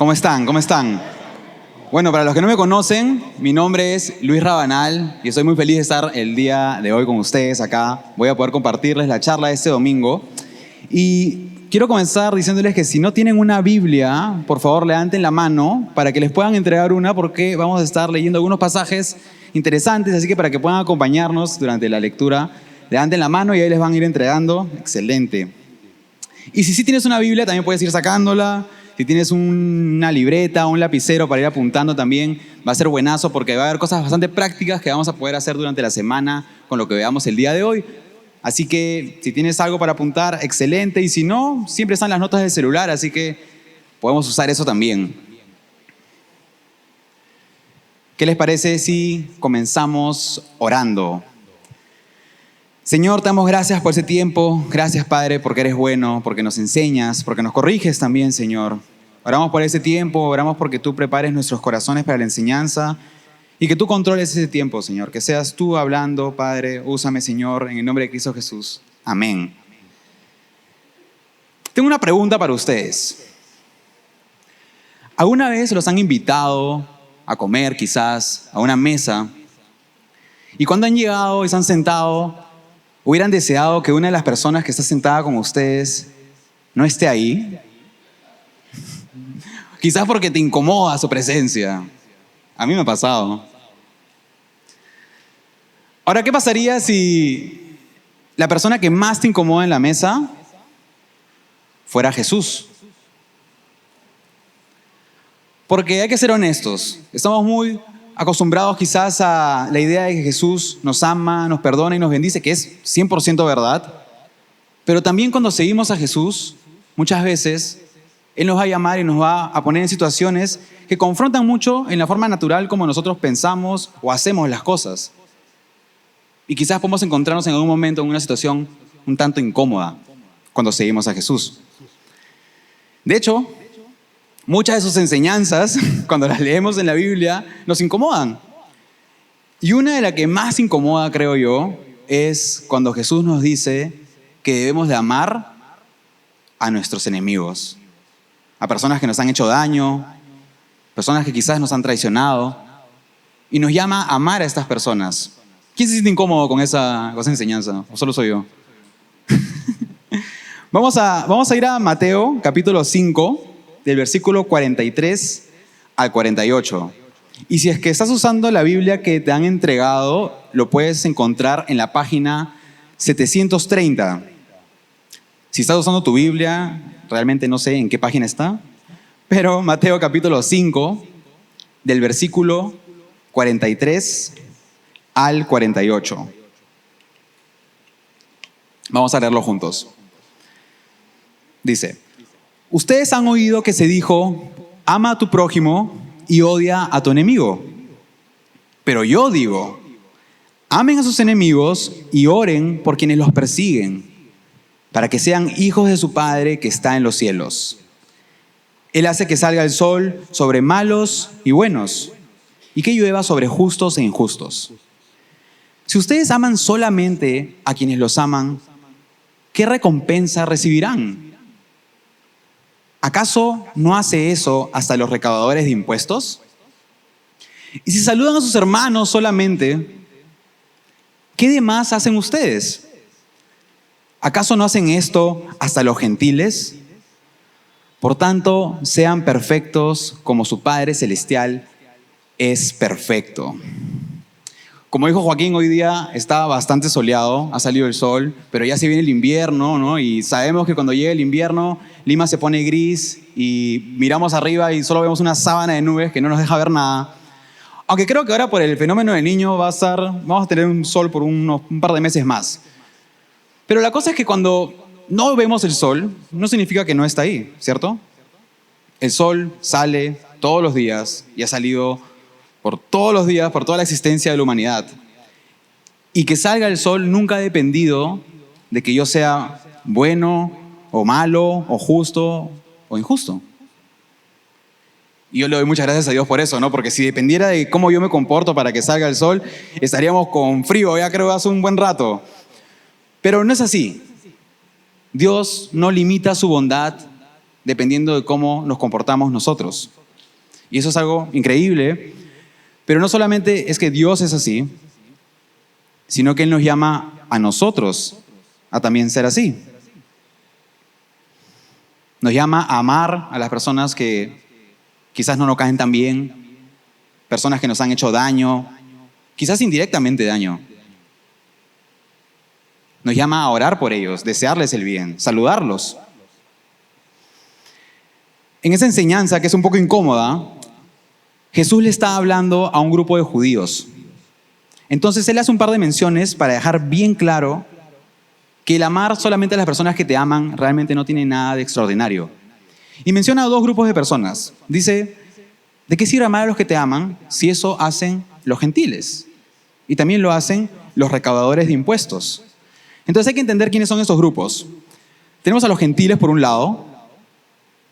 ¿Cómo están? ¿Cómo están? Bueno, para los que no me conocen, mi nombre es Luis Rabanal y estoy muy feliz de estar el día de hoy con ustedes acá. Voy a poder compartirles la charla de este domingo. Y quiero comenzar diciéndoles que si no tienen una Biblia, por favor levanten la mano para que les puedan entregar una, porque vamos a estar leyendo algunos pasajes interesantes, así que para que puedan acompañarnos durante la lectura, levanten la mano y ahí les van a ir entregando. Excelente. Y si sí tienes una Biblia, también puedes ir sacándola. Si tienes una libreta o un lapicero para ir apuntando también, va a ser buenazo porque va a haber cosas bastante prácticas que vamos a poder hacer durante la semana con lo que veamos el día de hoy. Así que si tienes algo para apuntar, excelente. Y si no, siempre están las notas del celular, así que podemos usar eso también. ¿Qué les parece si comenzamos orando? Señor, te damos gracias por ese tiempo. Gracias, Padre, porque eres bueno, porque nos enseñas, porque nos corriges también, Señor. Oramos por ese tiempo, oramos porque tú prepares nuestros corazones para la enseñanza y que tú controles ese tiempo, Señor. Que seas tú hablando, Padre. Úsame, Señor, en el nombre de Cristo Jesús. Amén. Tengo una pregunta para ustedes. ¿Alguna vez los han invitado a comer, quizás, a una mesa? Y cuando han llegado y se han sentado, ¿hubieran deseado que una de las personas que está sentada con ustedes no esté ahí? Quizás porque te incomoda su presencia. A mí me ha pasado. Ahora, ¿qué pasaría si la persona que más te incomoda en la mesa fuera Jesús? Porque hay que ser honestos. Estamos muy acostumbrados quizás a la idea de que Jesús nos ama, nos perdona y nos bendice, que es 100% verdad. Pero también cuando seguimos a Jesús, muchas veces Él nos va a llamar y nos va a poner en situaciones que confrontan mucho en la forma natural como nosotros pensamos o hacemos las cosas. Y quizás podemos encontrarnos en algún momento en una situación un tanto incómoda cuando seguimos a Jesús. De hecho, muchas de sus enseñanzas, cuando las leemos en la Biblia, nos incomodan. Y una de las que más incomoda, creo yo, es cuando Jesús nos dice que debemos de amar a nuestros enemigos, a personas que nos han hecho daño, personas que quizás nos han traicionado, y nos llama a amar a estas personas. ¿Quién se siente incómodo con esa enseñanza? ¿O solo soy yo? Vamos a ir a Mateo, capítulo 5, del versículo 43 al 48. Y si es que estás usando la Biblia que te han entregado, lo puedes encontrar en la página 730. Si estás usando tu Biblia, realmente no sé en qué página está, pero Mateo capítulo 5, del versículo 43 al 48. Vamos a leerlo juntos. Dice: ustedes han oído que se dijo, ama a tu prójimo y odia a tu enemigo. Pero yo digo, amen a sus enemigos y oren por quienes los persiguen, para que sean hijos de su Padre que está en los cielos. Él hace que salga el sol sobre malos y buenos, y que llueva sobre justos e injustos. Si ustedes aman solamente a quienes los aman, ¿qué recompensa recibirán? ¿Acaso no hace eso hasta los recaudadores de impuestos? Y si saludan a sus hermanos solamente, ¿qué demás hacen ustedes? ¿Acaso no hacen esto hasta los gentiles? Por tanto, sean perfectos como su Padre Celestial es perfecto. Como dijo Joaquín, hoy día está bastante soleado, ha salido el sol, pero ya se viene el invierno, ¿no? Y sabemos que cuando llega el invierno, Lima se pone gris y miramos arriba y solo vemos una sábana de nubes que no nos deja ver nada. Aunque creo que ahora por el fenómeno del Niño vamos a tener un sol por un par de meses más. Pero la cosa es que cuando no vemos el sol, no significa que no está ahí, ¿cierto? El sol sale todos los días y ha salido por todos los días, por toda la existencia de la humanidad. Y que salga el sol nunca ha dependido de que yo sea bueno o malo o justo o injusto. Y yo le doy muchas gracias a Dios por eso, ¿no? Porque si dependiera de cómo yo me comporto para que salga el sol, estaríamos con frío, ya creo, hace un buen rato. Pero no es así. Dios no limita su bondad dependiendo de cómo nos comportamos nosotros. Y eso es algo increíble, pero no solamente es que Dios es así, sino que Él nos llama a nosotros a también ser así. Nos llama a amar a las personas que quizás no nos caen tan bien, personas que nos han hecho daño, quizás indirectamente daño. Nos llama a orar por ellos, desearles el bien, saludarlos. En esa enseñanza, que es un poco incómoda, Jesús le está hablando a un grupo de judíos. Entonces Él hace un par de menciones para dejar bien claro que el amar solamente a las personas que te aman realmente no tiene nada de extraordinario. Y menciona a dos grupos de personas. Dice, ¿de qué sirve amar a los que te aman si eso hacen los gentiles? Y también lo hacen los recaudadores de impuestos. Entonces hay que entender quiénes son estos grupos. Tenemos a los gentiles por un lado,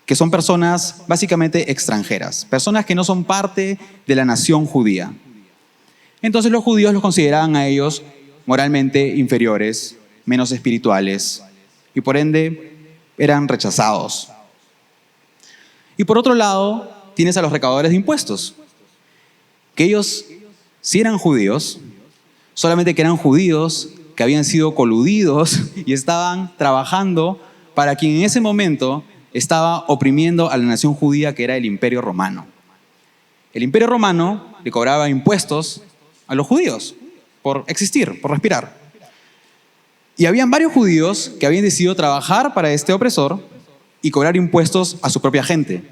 que son personas básicamente extranjeras, personas que no son parte de la nación judía. Entonces los judíos los consideraban a ellos moralmente inferiores, menos espirituales, y por ende eran rechazados. Y por otro lado, tienes a los recaudadores de impuestos, que ellos sí eran judíos, solamente que eran judíos que habían sido coludidos y estaban trabajando para quien en ese momento estaba oprimiendo a la nación judía, que era el Imperio Romano. El Imperio Romano le cobraba impuestos a los judíos por existir, por respirar. Y habían varios judíos que habían decidido trabajar para este opresor y cobrar impuestos a su propia gente.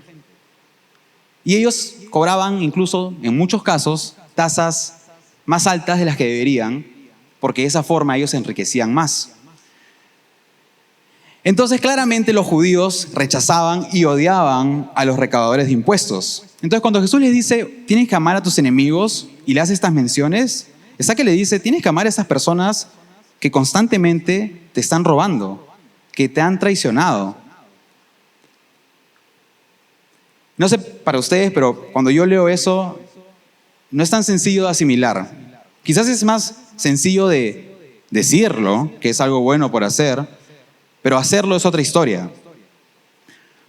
Y ellos cobraban incluso, en muchos casos, tasas más altas de las que deberían, porque de esa forma ellos se enriquecían más. Entonces, claramente los judíos rechazaban y odiaban a los recaudadores de impuestos. Entonces, cuando Jesús les dice, tienes que amar a tus enemigos, y le hace estas menciones, es que le dice, tienes que amar a esas personas que constantemente te están robando, que te han traicionado. No sé para ustedes, pero cuando yo leo eso, no es tan sencillo de asimilar. Quizás es más sencillo de decirlo, que es algo bueno por hacer, pero hacerlo es otra historia.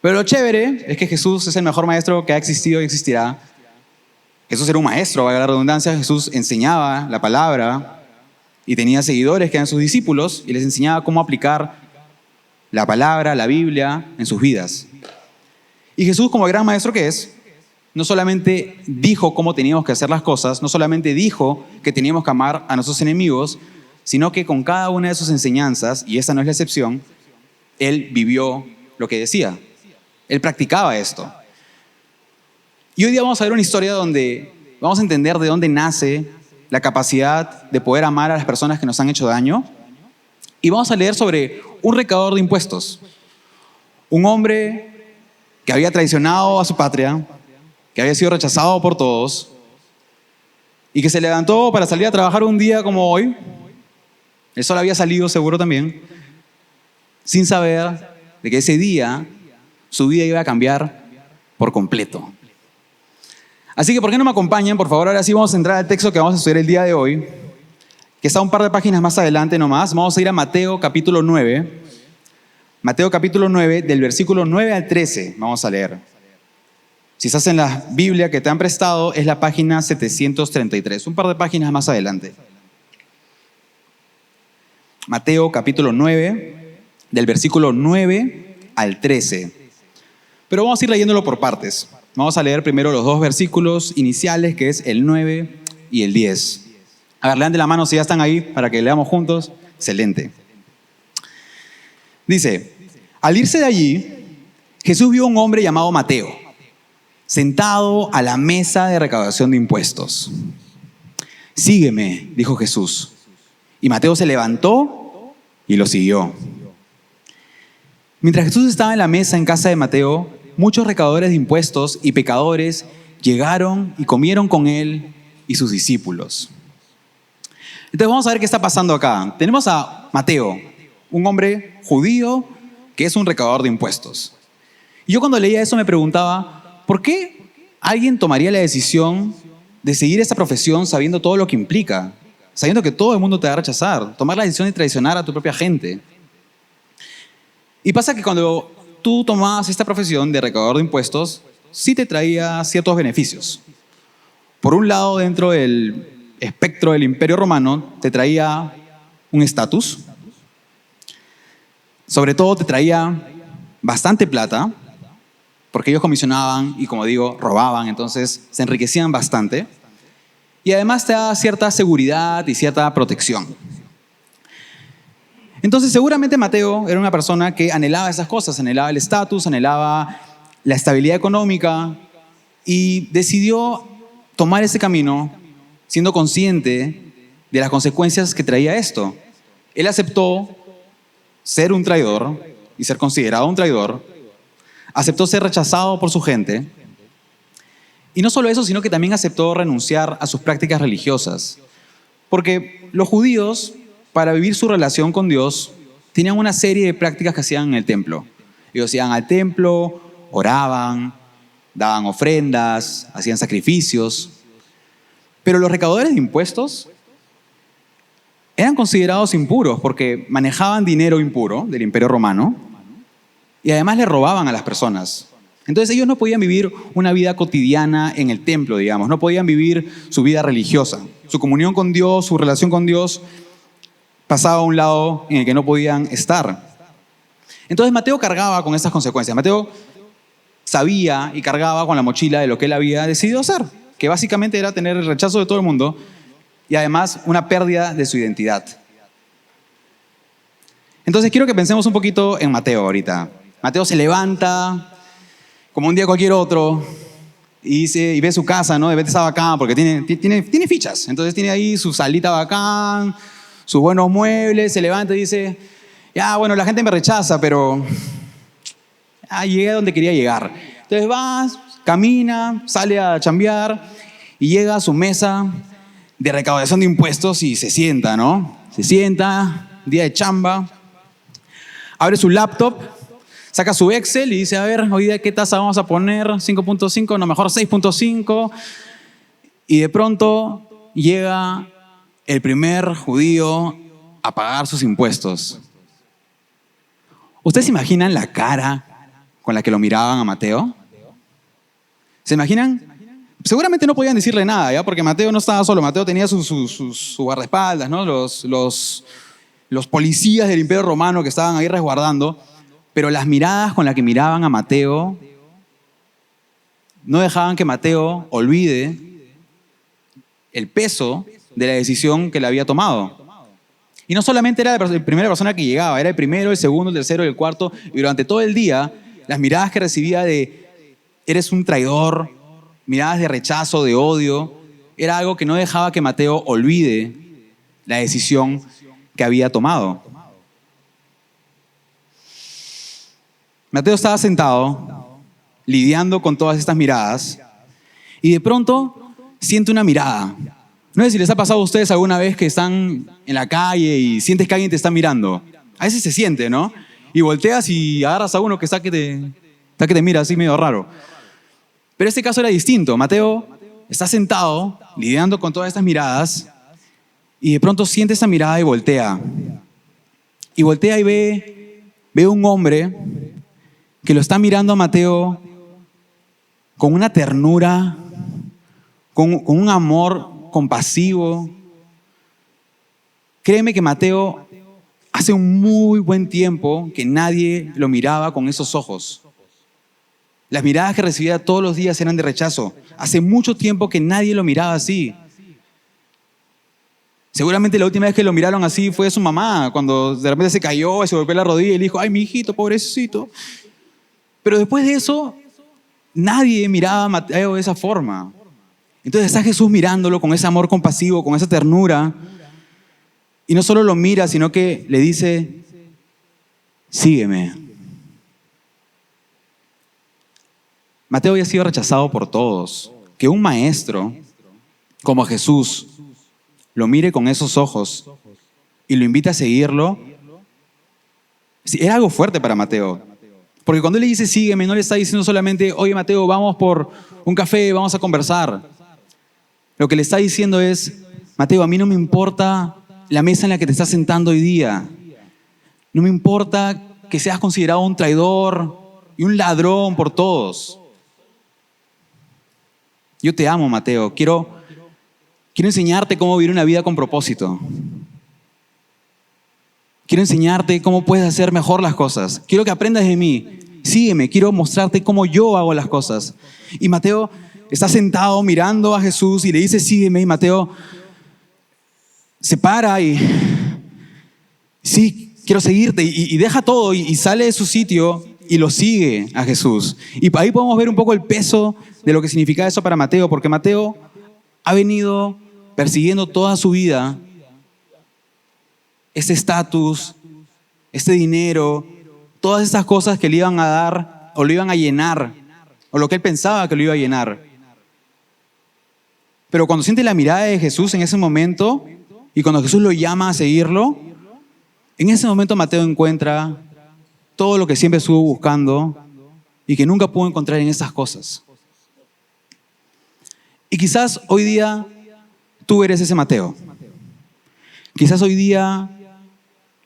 Pero lo chévere es que Jesús es el mejor maestro que ha existido y existirá. Jesús era un maestro, valga la redundancia. Jesús enseñaba la palabra y tenía seguidores que eran sus discípulos y les enseñaba cómo aplicar la palabra, la Biblia, en sus vidas. Y Jesús, como el gran maestro que es, no solamente dijo cómo teníamos que hacer las cosas, no solamente dijo que teníamos que amar a nuestros enemigos, sino que con cada una de sus enseñanzas, y esta no es la excepción, Él vivió lo que decía. Él practicaba esto. Y hoy día vamos a ver una historia donde vamos a entender de dónde nace la capacidad de poder amar a las personas que nos han hecho daño. Y vamos a leer sobre un recaudador de impuestos. Un hombre que había traicionado a su patria, que había sido rechazado por todos, y que se levantó para salir a trabajar un día como hoy. El sol había salido seguro también, sin saber de que ese día su vida iba a cambiar por completo. Así que, ¿por qué no me acompañan? Por favor, ahora sí vamos a entrar al texto que vamos a estudiar el día de hoy, que está un par de páginas más adelante nomás. Vamos a ir a Mateo capítulo 9. Mateo capítulo 9, del versículo 9 al 13, vamos a leer. Si estás en la Biblia que te han prestado, es la página 733, un par de páginas más adelante. Mateo capítulo 9, del versículo 9 al 13. Pero vamos a ir leyéndolo por partes. Vamos a leer primero los dos versículos iniciales, que es el 9 y el 10. A ver, levanten la mano si ya están ahí para que leamos juntos. Excelente. Dice, al irse de allí, Jesús vio a un hombre llamado Mateo, sentado a la mesa de recaudación de impuestos. Sígueme, dijo Jesús. Y Mateo se levantó y lo siguió. Mientras Jesús estaba en la mesa en casa de Mateo, muchos recaudadores de impuestos y pecadores llegaron y comieron con él y sus discípulos. Entonces vamos a ver qué está pasando acá. Tenemos a Mateo, un hombre judío que es un recaudador de impuestos. Y yo cuando leía eso me preguntaba, ¿por qué alguien tomaría la decisión de seguir esta profesión sabiendo todo lo que implica? Sabiendo que todo el mundo te va a rechazar, tomar la decisión de traicionar a tu propia gente. Y pasa que cuando tú tomabas esta profesión de recaudador de impuestos, sí te traía ciertos beneficios. Por un lado, dentro del espectro del Imperio Romano, te traía un estatus. Sobre todo te traía bastante plata, porque ellos comisionaban y, como digo, robaban, entonces se enriquecían bastante. Y además te daba cierta seguridad y cierta protección. Entonces, seguramente Mateo era una persona que anhelaba esas cosas, anhelaba el estatus, anhelaba la estabilidad económica y decidió tomar ese camino siendo consciente de las consecuencias que traía esto. Él aceptó ser un traidor y ser considerado un traidor, aceptó ser rechazado por su gente y no solo eso, sino que también aceptó renunciar a sus prácticas religiosas. Porque los judíos, para vivir su relación con Dios, tenían una serie de prácticas que hacían en el templo. Ellos iban al templo, oraban, daban ofrendas, hacían sacrificios. Pero los recaudadores de impuestos eran considerados impuros porque manejaban dinero impuro del Imperio Romano y además le robaban a las personas. Entonces ellos no podían vivir una vida cotidiana en el templo, digamos, no podían vivir su vida religiosa. Su comunión con Dios, su relación con Dios pasaba a un lado en el que no podían estar. Entonces Mateo cargaba con estas consecuencias. Mateo sabía y cargaba con la mochila de lo que él había decidido hacer, que básicamente era tener el rechazo de todo el mundo y además una pérdida de su identidad. Entonces quiero que pensemos un poquito en Mateo ahorita. Mateo se levanta como un día cualquier otro y ve su casa, ¿no? De repente está bacán porque tiene fichas. Entonces tiene ahí su salita bacán, sus buenos muebles, se levanta y dice, ya, bueno, la gente me rechaza, pero llegué a donde quería llegar. Entonces va, camina, sale a chambear y llega a su mesa de recaudación de impuestos y se sienta, ¿no? Se sienta, día de chamba, abre su laptop, saca su Excel y dice, a ver, hoy día qué tasa vamos a poner, 5.5, no, mejor 6.5. Y de pronto llega el primer judío a pagar sus impuestos. ¿Ustedes se imaginan la cara con la que lo miraban a Mateo? ¿Se imaginan? Seguramente no podían decirle nada, ¿ya? Porque Mateo no estaba solo, Mateo tenía su guardaespaldas, ¿no? Los policías del Imperio Romano que estaban ahí resguardando. Pero las miradas con las que miraban a Mateo no dejaban que Mateo olvide el peso de la decisión que le había tomado. Y no solamente era la primera persona que llegaba, era el primero, el segundo, el tercero, el cuarto. Y durante todo el día, las miradas que recibía de eres un traidor, miradas de rechazo, de odio, era algo que no dejaba que Mateo olvide la decisión que había tomado. Mateo estaba sentado, lidiando con todas estas miradas, y de pronto siente una mirada. No sé si les ha pasado a ustedes alguna vez que están en la calle y sientes que alguien te está mirando. A veces se siente, ¿no? Y volteas y agarras a uno que está que te mira así medio raro. Pero este caso era distinto. Mateo está sentado, lidiando con todas estas miradas, y de pronto siente esa mirada y voltea. Y voltea y ve un hombre que lo está mirando a Mateo con una ternura, con un amor compasivo. Créeme que Mateo hace un muy buen tiempo que nadie lo miraba con esos ojos. Las miradas que recibía todos los días eran de rechazo. Hace mucho tiempo que nadie lo miraba así. Seguramente la última vez que lo miraron así fue su mamá, cuando de repente se cayó y se golpeó la rodilla y le dijo, ay, mi hijito, pobrecito. Pero después de eso, nadie miraba a Mateo de esa forma. Entonces está Jesús mirándolo con ese amor compasivo, con esa ternura. Y no solo lo mira, sino que le dice, sígueme. Mateo había sido rechazado por todos. Que un maestro como Jesús lo mire con esos ojos y lo invita a seguirlo, era algo fuerte para Mateo. Porque cuando él le dice sígueme, no le está diciendo solamente, oye Mateo, vamos por un café, vamos a conversar. Lo que le está diciendo es, Mateo, a mí no me importa la mesa en la que te estás sentando hoy día. No me importa que seas considerado un traidor, y un ladrón por todos. Yo te amo, Mateo. Quiero enseñarte cómo vivir una vida con propósito. Quiero enseñarte cómo puedes hacer mejor las cosas. Quiero que aprendas de mí. Sígueme, quiero mostrarte cómo yo hago las cosas. Y Mateo está sentado mirando a Jesús y le dice, sígueme. Y Mateo se para y, sí, quiero seguirte. Y deja todo y sale de su sitio y lo sigue a Jesús. Y ahí podemos ver un poco el peso de lo que significa eso para Mateo, porque Mateo ha venido persiguiendo toda su vida este estatus, este dinero, todas estas cosas que le iban a dar o lo iban a llenar, o lo que él pensaba que lo iba a llenar. Pero cuando siente la mirada de Jesús en ese momento, y cuando Jesús lo llama a seguirlo, en ese momento Mateo encuentra todo lo que siempre estuvo buscando y que nunca pudo encontrar en esas cosas. Y quizás hoy día tú eres ese Mateo. Quizás hoy día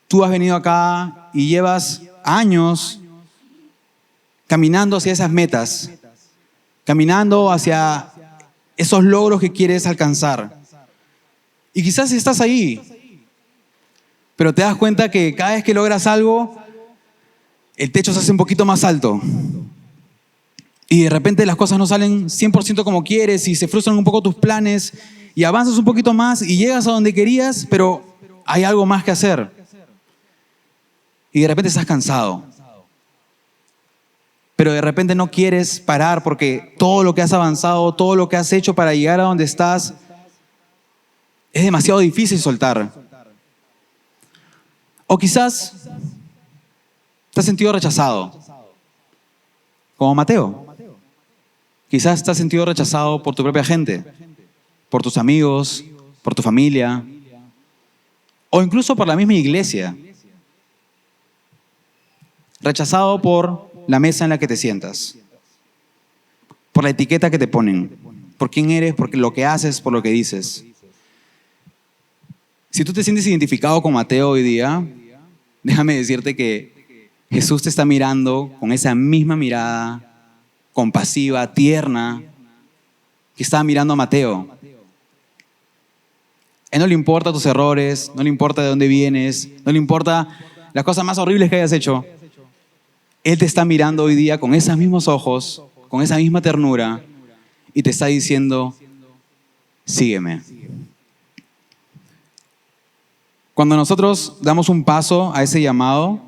tú has venido acá y llevas años caminando hacia esas metas, caminando hacia esos logros que quieres alcanzar. Y quizás estás ahí, pero te das cuenta que cada vez que logras algo, el techo se hace un poquito más alto. Y de repente las cosas no salen 100% como quieres y se frustran un poco tus planes y avanzas un poquito más y llegas a donde querías, pero hay algo más que hacer. Y de repente estás cansado. Pero de repente no quieres parar porque todo lo que has avanzado, todo lo que has hecho para llegar a donde estás, es demasiado difícil soltar. O quizás te has sentido rechazado, como Mateo. Quizás te has sentido rechazado por tu propia gente, por tus amigos, por tu familia, o incluso por la misma iglesia. Rechazado por la mesa en la que te sientas, por la etiqueta que te ponen, por quién eres, por lo que haces, por lo que dices. Si tú te sientes identificado con Mateo hoy día, déjame decirte que Jesús te está mirando con esa misma mirada compasiva, tierna, que estaba mirando a Mateo. A él no le importa tus errores, no le importa de dónde vienes, no le importa las cosas más horribles que hayas hecho. Él te está mirando hoy día con esos mismos ojos, con esa misma ternura, y te está diciendo, sígueme. Cuando nosotros damos un paso a ese llamado,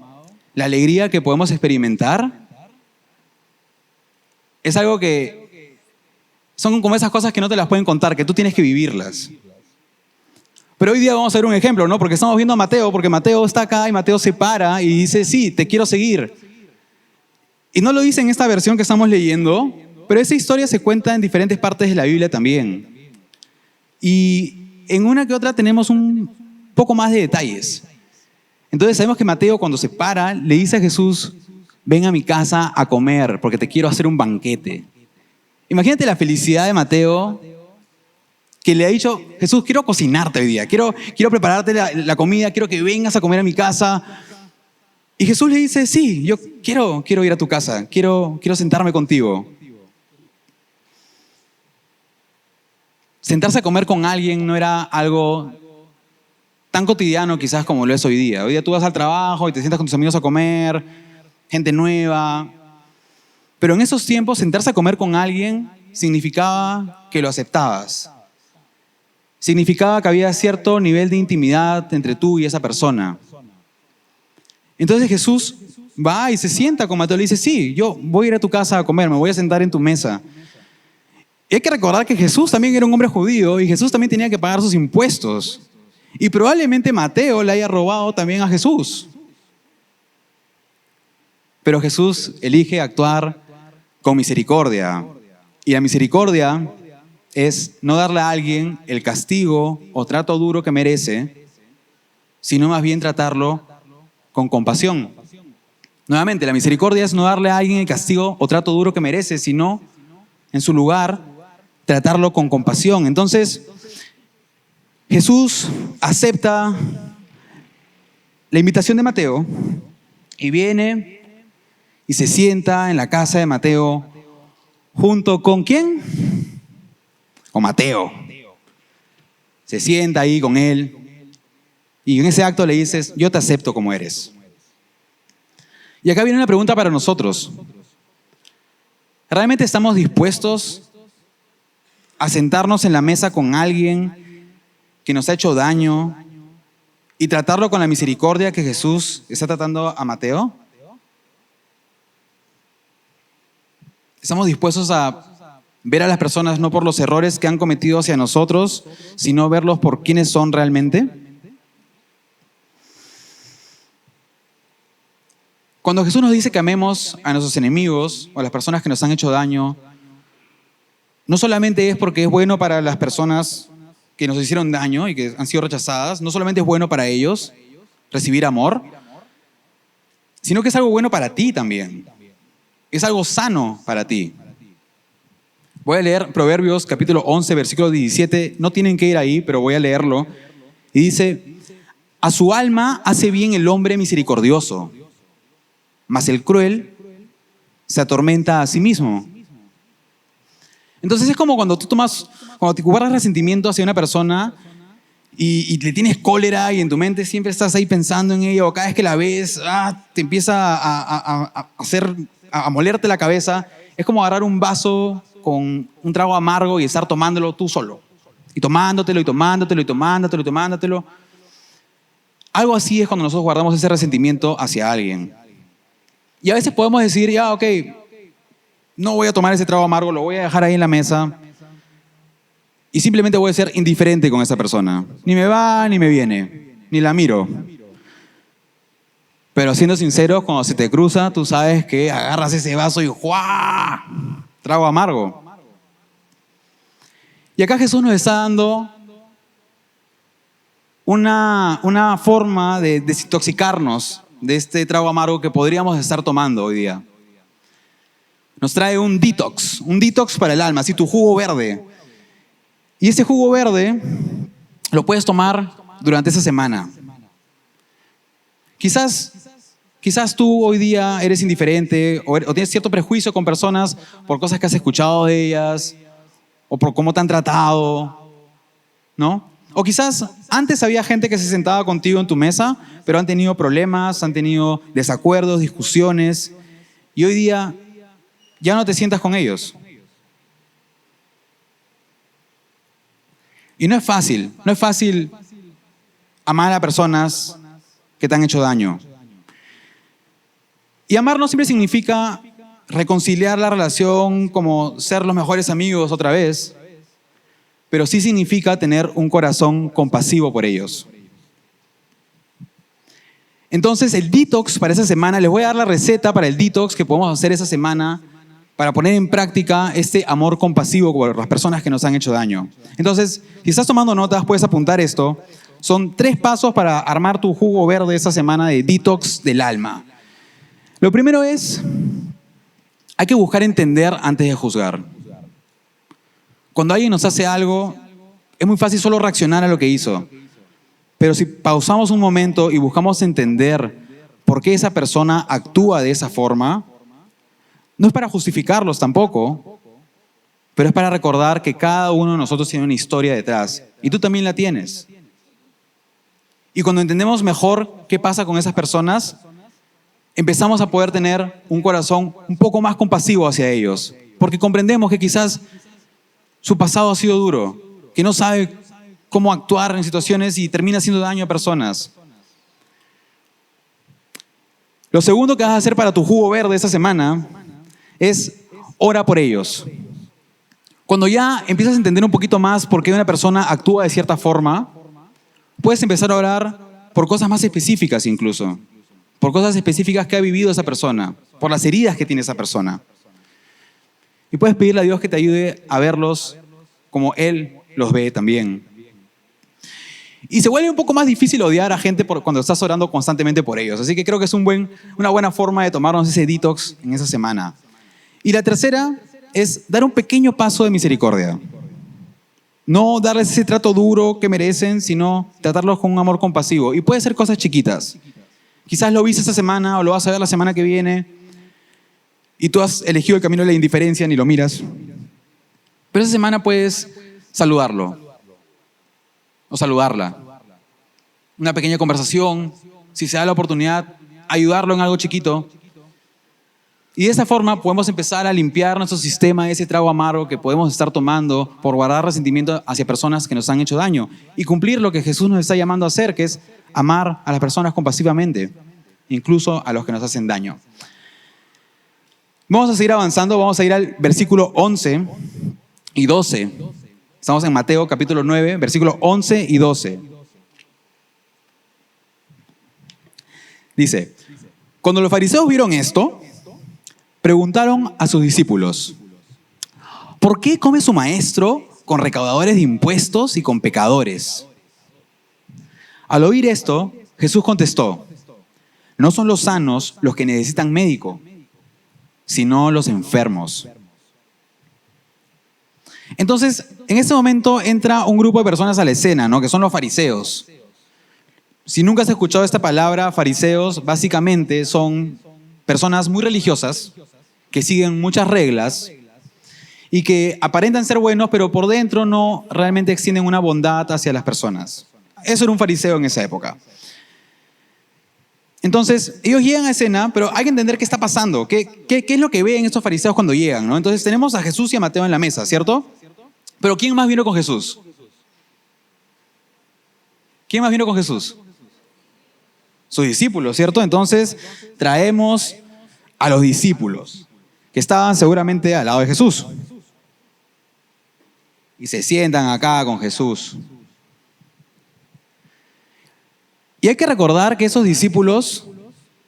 la alegría que podemos experimentar es algo que son como esas cosas que no te las pueden contar, que tú tienes que vivirlas. Pero hoy día vamos a ver un ejemplo, ¿no? Porque estamos viendo a Mateo, porque Mateo está acá y Mateo se para y dice, sí, te quiero seguir. Y no lo dice en esta versión que estamos leyendo, pero esa historia se cuenta en diferentes partes de la Biblia también. Y en una que otra tenemos un poco más de detalles. Entonces sabemos que Mateo, cuando se para, le dice a Jesús, ven a mi casa a comer porque te quiero hacer un banquete. Imagínate la felicidad de Mateo, que le ha dicho, Jesús, quiero cocinarte hoy día, quiero prepararte la comida, quiero que vengas a comer a mi casa. Y Jesús le dice, sí, yo quiero ir a tu casa, quiero sentarme contigo. Sentarse a comer con alguien no era algo tan cotidiano quizás como lo es hoy día. Hoy día tú vas al trabajo y te sientas con tus amigos a comer, gente nueva. Pero en esos tiempos sentarse a comer con alguien significaba que lo aceptabas. Significaba que había cierto nivel de intimidad entre tú y esa persona. Entonces Jesús va y se sienta con Mateo y le dice, sí, yo voy a ir a tu casa a comer, me voy a sentar en tu mesa. Y hay que recordar que Jesús también era un hombre judío y Jesús también tenía que pagar sus impuestos. Y probablemente Mateo le haya robado también a Jesús. Pero Jesús elige actuar con misericordia. Y la misericordia es no darle a alguien el castigo o trato duro que merece, sino más bien tratarlo con compasión. Nuevamente, la misericordia es no darle a alguien el castigo o trato duro que merece, sino, en su lugar, tratarlo con compasión. Entonces, Jesús acepta la invitación de Mateo y viene y se sienta en la casa de Mateo junto con ¿quién? Con Mateo. Se sienta ahí con él y en ese acto le dices, yo te acepto como eres. Y acá viene una pregunta para nosotros. ¿Realmente estamos dispuestos a sentarnos en la mesa con alguien que nos ha hecho daño y tratarlo con la misericordia que Jesús está tratando a Mateo? ¿Estamos dispuestos a ver a las personas no por los errores que han cometido hacia nosotros, sino verlos por quienes son realmente? Cuando Jesús nos dice que amemos a nuestros enemigos o a las personas que nos han hecho daño, no solamente es porque es bueno para las personas que nos hicieron daño y que han sido rechazadas, no solamente es bueno para ellos recibir amor, sino que es algo bueno para ti también. Es algo sano para ti. Voy a leer Proverbios capítulo 11, versículo 17. No tienen que ir ahí, pero voy a leerlo. Y dice, a su alma hace bien el hombre misericordioso, mas el cruel se atormenta a sí mismo. Entonces es como cuando te guardas resentimiento hacia una persona y le tienes cólera y en tu mente siempre estás ahí pensando en ella o cada vez que la ves, te empieza a molerte la cabeza. Es como agarrar un vaso con un trago amargo y estar tomándolo tú solo. Y tomándotelo, y tomándotelo, y tomándotelo, y tomándotelo. Algo así es cuando nosotros guardamos ese resentimiento hacia alguien. Y a veces podemos decir, ya, ok, no voy a tomar ese trago amargo, lo voy a dejar ahí en la mesa y simplemente voy a ser indiferente con esa persona. Ni me va, ni me viene, ni la miro. Pero siendo sincero, cuando se te cruza, tú sabes que agarras ese vaso y ¡juá! Trago amargo. Y acá Jesús nos está dando una forma de desintoxicarnos de este trago amargo que podríamos estar tomando hoy día. Nos trae un detox para el alma, así tu jugo verde. Y ese jugo verde lo puedes tomar durante esa semana. Quizás tú hoy día eres indiferente o tienes cierto prejuicio con personas por cosas que has escuchado de ellas o por cómo te han tratado, ¿no? O quizás antes había gente que se sentaba contigo en tu mesa, pero han tenido problemas, han tenido desacuerdos, discusiones, y hoy día ya no te sientas con ellos. Y no es fácil amar a personas que te han hecho daño. Y amar no siempre significa reconciliar la relación como ser los mejores amigos otra vez, pero sí significa tener un corazón compasivo por ellos. Entonces, el detox para esa semana, les voy a dar la receta para el detox que podemos hacer esa semana para poner en práctica este amor compasivo por las personas que nos han hecho daño. Entonces, si estás tomando notas, puedes apuntar esto. Son 3 pasos para armar tu jugo verde esta semana de detox del alma. Lo primero es, hay que buscar entender antes de juzgar. Cuando alguien nos hace algo, es muy fácil solo reaccionar a lo que hizo. Pero si pausamos un momento y buscamos entender por qué esa persona actúa de esa forma, no es para justificarlos tampoco, pero es para recordar que cada uno de nosotros tiene una historia detrás. Y tú también la tienes. Y cuando entendemos mejor qué pasa con esas personas, empezamos a poder tener un corazón un poco más compasivo hacia ellos. Porque comprendemos que quizás su pasado ha sido duro, que no sabe cómo actuar en situaciones y termina haciendo daño a personas. Lo segundo que vas a hacer para tu jugo verde esta semana es ora por ellos. Cuando ya empiezas a entender un poquito más por qué una persona actúa de cierta forma, puedes empezar a orar por cosas más específicas incluso, por cosas específicas que ha vivido esa persona, por las heridas que tiene esa persona. Y puedes pedirle a Dios que te ayude a verlos como Él los ve también. Y se vuelve un poco más difícil odiar a gente cuando estás orando constantemente por ellos. Así que creo que es una buena forma de tomarnos ese detox en esa semana. Y la tercera es dar un pequeño paso de misericordia. No darles ese trato duro que merecen, sino tratarlos con un amor compasivo. Y puede ser cosas chiquitas. Quizás lo viste esta semana o lo vas a ver la semana que viene. y tú has elegido el camino de la indiferencia, ni lo miras. Pero esa semana puedes saludarlo o saludarla. Una pequeña conversación, si se da la oportunidad, ayudarlo en algo chiquito. Y de esa forma podemos empezar a limpiar nuestro sistema de ese trago amargo que podemos estar tomando por guardar resentimiento hacia personas que nos han hecho daño y cumplir lo que Jesús nos está llamando a hacer, que es amar a las personas compasivamente, incluso a los que nos hacen daño. Vamos a seguir avanzando, vamos a ir al versículo 11 y 12. Estamos en Mateo capítulo 9, versículos 11 y 12. Dice, cuando los fariseos vieron esto, preguntaron a sus discípulos, ¿por qué come su maestro con recaudadores de impuestos y con pecadores? Al oír esto, Jesús contestó, no son los sanos los que necesitan médico, sino los enfermos. Entonces, en este momento entra un grupo de personas a la escena, ¿no? Que son los fariseos. Si nunca has escuchado esta palabra, fariseos, básicamente son personas muy religiosas que siguen muchas reglas y que aparentan ser buenos, pero por dentro no realmente extienden una bondad hacia las personas. Eso era un fariseo en esa época. Entonces, ellos llegan a escena, pero hay que entender qué está pasando, qué es lo que ven estos fariseos cuando llegan, ¿no? Entonces tenemos a Jesús y a Mateo en la mesa, ¿cierto? Pero ¿quién más vino con Jesús? ¿Quién más vino con Jesús? Sus discípulos, ¿cierto? Entonces traemos a los discípulos que estaban seguramente al lado de Jesús y se sientan acá con Jesús. Y hay que recordar que esos discípulos,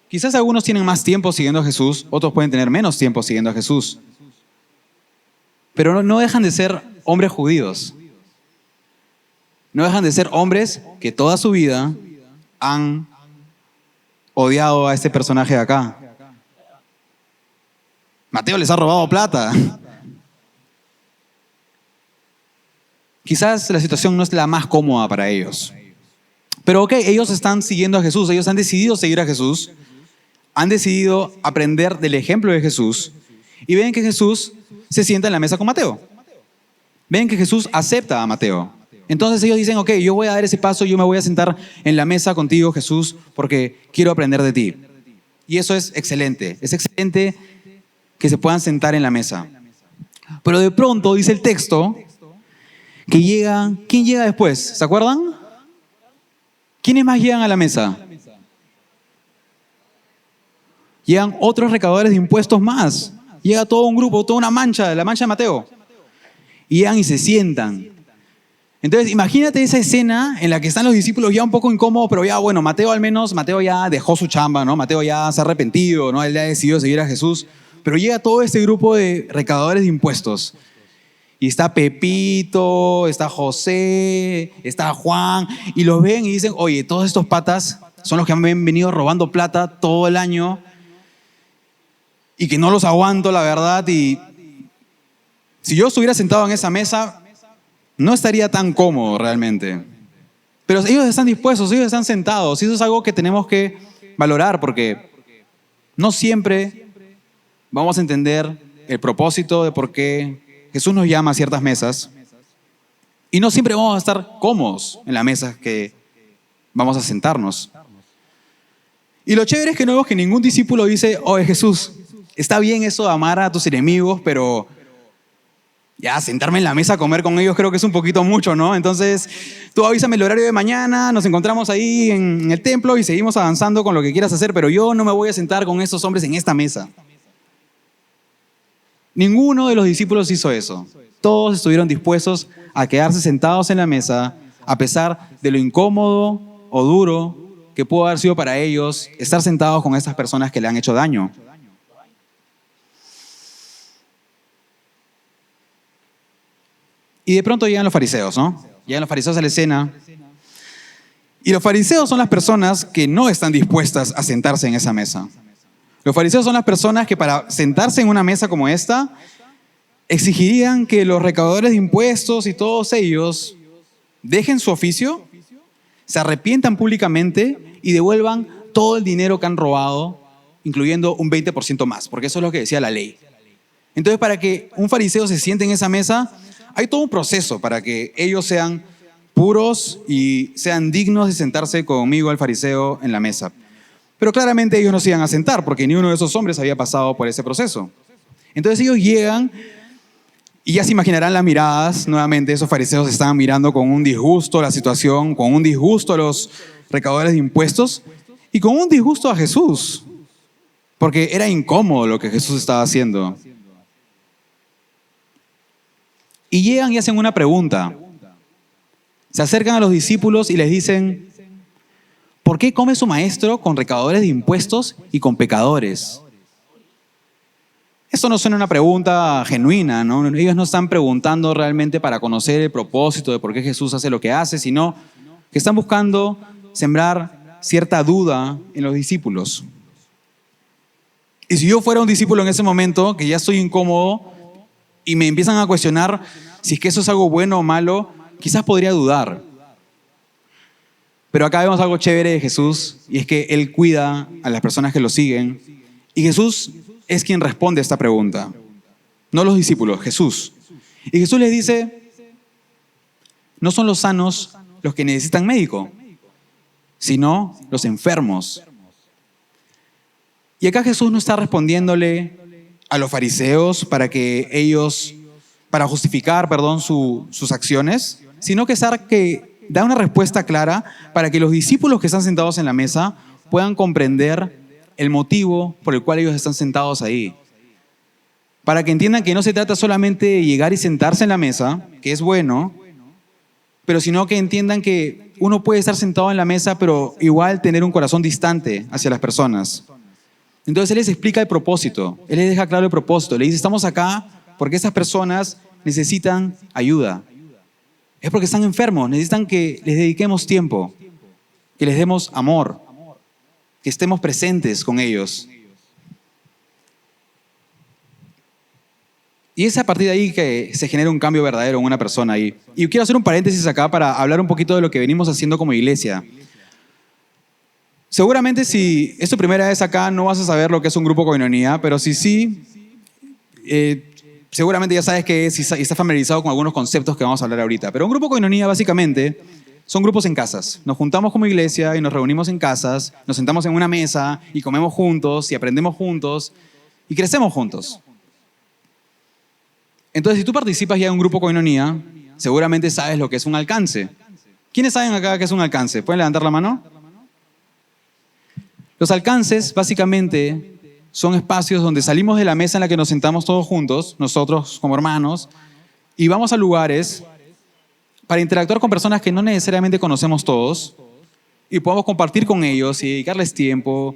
quizás algunos tienen más tiempo siguiendo a Jesús, otros pueden tener menos tiempo siguiendo a Jesús, pero no dejan de ser hombres judíos. No dejan de ser hombres que toda su vida han odiado a este personaje de acá. Mateo les ha robado plata. Quizás la situación no es la más cómoda para ellos. Pero ok, ellos están siguiendo a Jesús, ellos han decidido seguir a Jesús, han decidido aprender del ejemplo de Jesús y ven que Jesús se sienta en la mesa con Mateo. Ven que Jesús acepta a Mateo. Entonces ellos dicen, ok, yo voy a dar ese paso, yo me voy a sentar en la mesa contigo, Jesús, porque quiero aprender de ti. Y eso es excelente que se puedan sentar en la mesa. Pero de pronto dice el texto que ¿quién llega después? ¿Se acuerdan? ¿Quiénes más llegan a la mesa? Llegan otros recaudadores de impuestos más. Llega todo un grupo, toda una mancha, la mancha de Mateo. Y llegan y se sientan. Entonces, imagínate esa escena en la que están los discípulos ya un poco incómodos, pero ya, bueno, Mateo ya dejó su chamba, ¿no? Mateo ya se ha arrepentido, ¿no? Él ya decidió seguir a Jesús. Pero llega todo este grupo de recaudadores de impuestos. Y está Pepito, está José, está Juan, y los ven y dicen, oye, todos estos patas son los que han venido robando plata todo el año y que no los aguanto, la verdad, y si yo estuviera sentado en esa mesa, no estaría tan cómodo realmente. Pero ellos están dispuestos, ellos están sentados, y eso es algo que tenemos que valorar, porque no siempre vamos a entender el propósito de por qué Jesús nos llama a ciertas mesas y no siempre vamos a estar cómodos en la mesa que vamos a sentarnos. Y lo chévere es que no vemos que ningún discípulo dice, oye Jesús, está bien eso de amar a tus enemigos, pero ya sentarme en la mesa a comer con ellos creo que es un poquito mucho, ¿no? Entonces tú avísame el horario de mañana, nos encontramos ahí en el templo y seguimos avanzando con lo que quieras hacer, pero yo no me voy a sentar con estos hombres en esta mesa. Ninguno de los discípulos hizo eso. Todos estuvieron dispuestos a quedarse sentados en la mesa a pesar de lo incómodo o duro que pudo haber sido para ellos estar sentados con estas personas que le han hecho daño. Y de pronto llegan los fariseos, ¿no? Llegan los fariseos a la escena. Y los fariseos son las personas que no están dispuestas a sentarse en esa mesa. Los fariseos son las personas que para sentarse en una mesa como esta exigirían que los recaudadores de impuestos y todos ellos dejen su oficio, se arrepientan públicamente y devuelvan todo el dinero que han robado incluyendo un 20% más, porque eso es lo que decía la ley. Entonces, para que un fariseo se siente en esa mesa, hay todo un proceso para que ellos sean puros y sean dignos de sentarse conmigo, el fariseo, en la mesa. Pero claramente ellos no se iban a sentar porque ni uno de esos hombres había pasado por ese proceso. Entonces ellos llegan y ya se imaginarán las miradas. Nuevamente esos fariseos estaban mirando con un disgusto la situación, con un disgusto a los recaudadores de impuestos y con un disgusto a Jesús, porque era incómodo lo que Jesús estaba haciendo. Y llegan y hacen una pregunta. Se acercan a los discípulos y les dicen: ¿por qué come su maestro con recaudadores de impuestos y con pecadores? Esto no suena una pregunta genuina, ¿no? Ellos no están preguntando realmente para conocer el propósito de por qué Jesús hace lo que hace, sino que están buscando sembrar cierta duda en los discípulos. Y si yo fuera un discípulo en ese momento, que ya estoy incómodo, y me empiezan a cuestionar si es que eso es algo bueno o malo, quizás podría dudar. Pero acá vemos algo chévere de Jesús, y es que Él cuida a las personas que lo siguen. Y Jesús es quien responde a esta pregunta. No los discípulos, Jesús. Y Jesús les dice: no son los sanos los que necesitan médico, sino los enfermos. Y acá Jesús no está respondiéndole a los fariseos para justificar, sus acciones, sino que da una respuesta clara para que los discípulos que están sentados en la mesa puedan comprender el motivo por el cual ellos están sentados ahí. Para que entiendan que no se trata solamente de llegar y sentarse en la mesa, que es bueno, pero sino que entiendan que uno puede estar sentado en la mesa, pero igual tener un corazón distante hacia las personas. Entonces Él les explica el propósito, Él les deja claro el propósito, le dice: estamos acá porque esas personas necesitan ayuda. Es porque están enfermos, necesitan que les dediquemos tiempo, que les demos amor, que estemos presentes con ellos. Y es a partir de ahí que se genera un cambio verdadero en una persona ahí. Y quiero hacer un paréntesis acá para hablar un poquito de lo que venimos haciendo como iglesia. Seguramente si es tu primera vez acá no vas a saber lo que es un grupo Koinonia, pero sí, seguramente ya sabes qué es y estás familiarizado con algunos conceptos que vamos a hablar ahorita. Pero un grupo Koinonia básicamente son grupos en casas. Nos juntamos como iglesia y nos reunimos en casas, nos sentamos en una mesa y comemos juntos y aprendemos juntos y crecemos juntos. Entonces, si tú participas ya en un grupo Koinonia, seguramente sabes lo que es un alcance. ¿Quiénes saben acá qué es un alcance? ¿Pueden levantar la mano? Los alcances, básicamente, son espacios donde salimos de la mesa en la que nos sentamos todos juntos, nosotros como hermanos, y vamos a lugares para interactuar con personas que no necesariamente conocemos todos, y podemos compartir con ellos y dedicarles tiempo,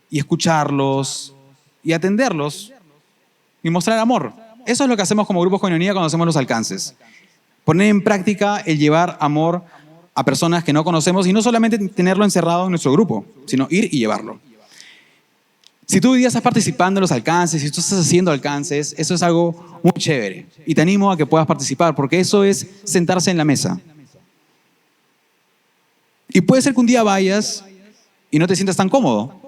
y escucharlos, y atenderlos, y mostrar amor. Eso es lo que hacemos como grupos Koinonia cuando hacemos los alcances. Poner en práctica el llevar amor a personas que no conocemos y no solamente tenerlo encerrado en nuestro grupo, sino ir y llevarlo. Si tú hoy día estás participando en los alcances, si tú estás haciendo alcances, eso es algo muy chévere. Y te animo a que puedas participar, porque eso es sentarse en la mesa. Y puede ser que un día vayas y no te sientas tan cómodo.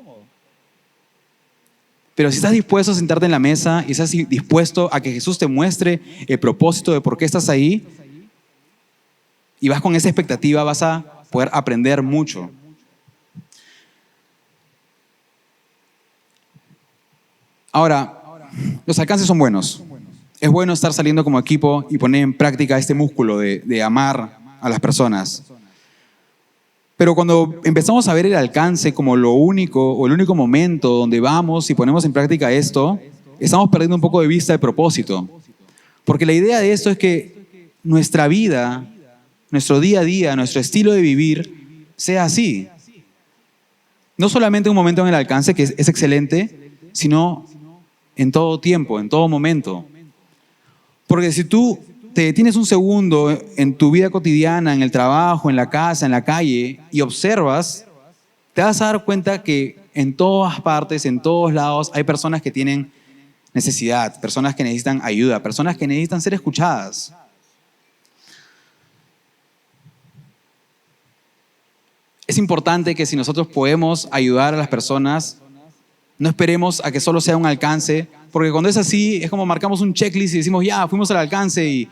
Pero si estás dispuesto a sentarte en la mesa y estás dispuesto a que Jesús te muestre el propósito de por qué estás ahí, y vas con esa expectativa, vas a poder aprender mucho. Ahora, los alcances son buenos. Es bueno estar saliendo como equipo y poner en práctica este músculo de amar a las personas. Pero cuando empezamos a ver el alcance como lo único o el único momento donde vamos y ponemos en práctica esto, estamos perdiendo un poco de vista el propósito. Porque la idea de esto es que nuestra vida, nuestro día a día, nuestro estilo de vivir sea así. No solamente un momento en el alcance, que es excelente, sino en todo tiempo, en todo momento. Porque si tú te detienes un segundo en tu vida cotidiana, en el trabajo, en la casa, en la calle, y observas, te vas a dar cuenta que en todas partes, en todos lados, hay personas que tienen necesidad, personas que necesitan ayuda, personas que necesitan ser escuchadas. Es importante que si nosotros podemos ayudar a las personas, No esperemos a que solo sea un alcance, porque cuando es así, es como marcamos un checklist y decimos, ya, fuimos al alcance y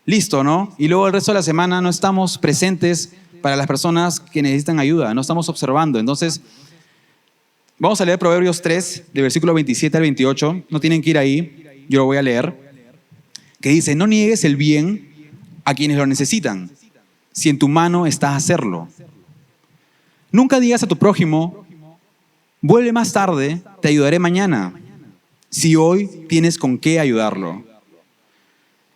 listo, ¿no? Y luego el resto de la semana no estamos presentes para las personas que necesitan ayuda, no estamos observando. Entonces, vamos a leer Proverbios 3, de versículo 27 al 28. No tienen que ir ahí, yo lo voy a leer. Que dice, no niegues el bien a quienes lo necesitan, si en tu mano está hacerlo. Nunca digas a tu prójimo, vuelve más tarde, te ayudaré mañana, si hoy tienes con qué ayudarlo.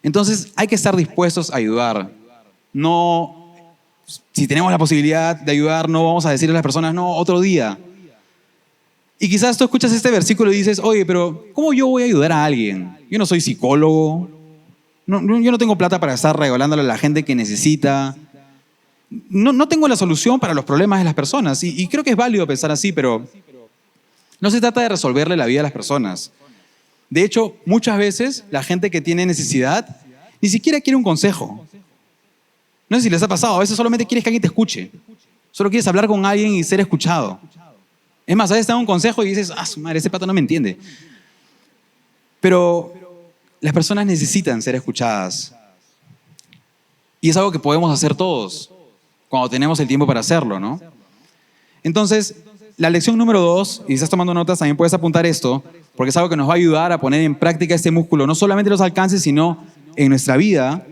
Entonces hay que estar dispuestos a ayudar. No, si tenemos la posibilidad de ayudar, no vamos a decirle a las personas, no, otro día. Y quizás tú escuchas este versículo y dices, oye, pero ¿cómo yo voy a ayudar a alguien? Yo no soy psicólogo, yo no tengo plata para estar regalándole a la gente que necesita. No tengo la solución para los problemas de las personas. Y creo que es válido pensar así, pero no se trata de resolverle la vida a las personas. De hecho, muchas veces la gente que tiene necesidad ni siquiera quiere un consejo. No sé si les ha pasado, a veces solamente quieres que alguien te escuche. Solo quieres hablar con alguien y ser escuchado. Es más, a veces te dan un consejo y dices, su madre, ese pata no me entiende. Pero las personas necesitan ser escuchadas. Y es algo que podemos hacer todos, cuando tenemos el tiempo para hacerlo, ¿no? Entonces, la lección número 2, y si estás tomando notas, también puedes apuntar esto, porque es algo que nos va a ayudar a poner en práctica este músculo, no solamente los alcances, sino en nuestra vida.